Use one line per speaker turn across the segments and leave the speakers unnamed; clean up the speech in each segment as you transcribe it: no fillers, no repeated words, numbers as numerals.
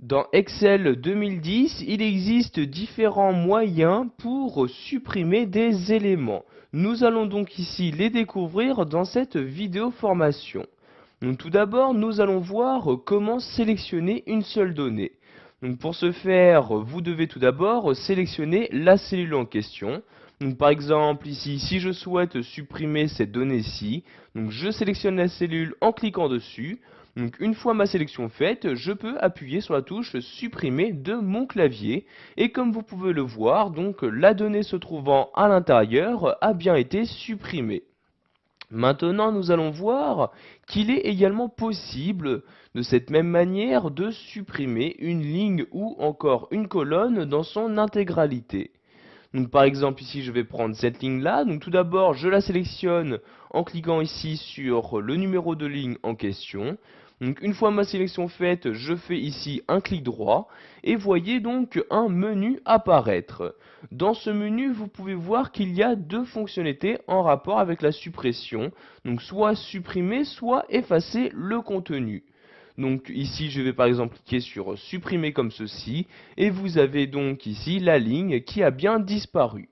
Dans Excel 2010, il existe différents moyens pour supprimer des éléments. Nous allons donc ici les découvrir dans cette vidéo formation. Donc tout d'abord, nous allons voir comment sélectionner une seule donnée. Donc pour ce faire, vous devez tout d'abord sélectionner la cellule en question. Donc par exemple ici, si je souhaite supprimer cette donnée-ci, donc je sélectionne la cellule en cliquant dessus. Donc une fois ma sélection faite, je peux appuyer sur la touche supprimer de mon clavier et comme vous pouvez le voir, donc la donnée se trouvant à l'intérieur a bien été supprimée. Maintenant, nous allons voir qu'il est également possible de cette même manière de supprimer une ligne ou encore une colonne dans son intégralité. Donc par exemple ici je vais prendre cette ligne là, donc tout d'abord je la sélectionne en cliquant ici sur le numéro de ligne en question. Donc une fois ma sélection faite, je fais ici un clic droit et voyez donc un menu apparaître. Dans ce menu, vous pouvez voir qu'il y a deux fonctionnalités en rapport avec la suppression, donc soit supprimer, soit effacer le contenu. Donc ici, je vais par exemple cliquer sur supprimer comme ceci, et vous avez donc ici la ligne qui a bien disparu.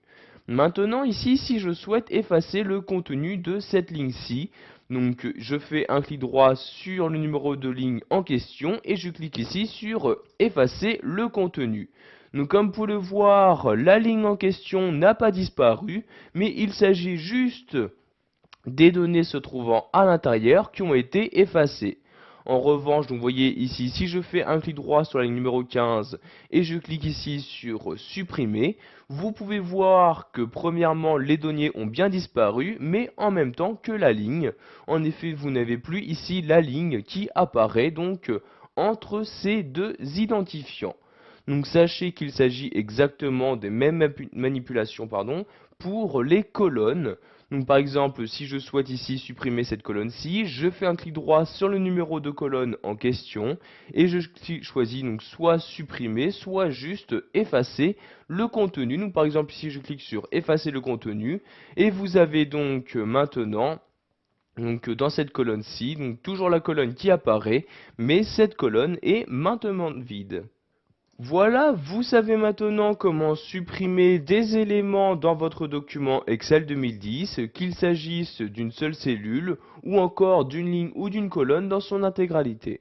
Maintenant ici, si je souhaite effacer le contenu de cette ligne-ci, donc je fais un clic droit sur le numéro de ligne en question, et je clique ici sur effacer le contenu. Donc comme vous pouvez le voir, la ligne en question n'a pas disparu, mais il s'agit juste des données se trouvant à l'intérieur qui ont été effacées. En revanche, donc vous voyez ici, si je fais un clic droit sur la ligne numéro 15 et je clique ici sur supprimer, vous pouvez voir que premièrement les données ont bien disparu, mais en même temps que la ligne. En effet, vous n'avez plus ici la ligne qui apparaît donc entre ces deux identifiants. Donc sachez qu'il s'agit exactement des mêmes manipulations pour les colonnes. Donc par exemple, si je souhaite ici supprimer cette colonne-ci, je fais un clic droit sur le numéro de colonne en question et je choisis donc soit supprimer, soit juste effacer le contenu. Donc par exemple ici je clique sur effacer le contenu et vous avez donc maintenant dans cette colonne-ci, donc toujours la colonne qui apparaît, mais cette colonne est maintenant vide. Voilà, vous savez maintenant comment supprimer des éléments dans votre document Excel 2010, qu'il s'agisse d'une seule cellule ou encore d'une ligne ou d'une colonne dans son intégralité.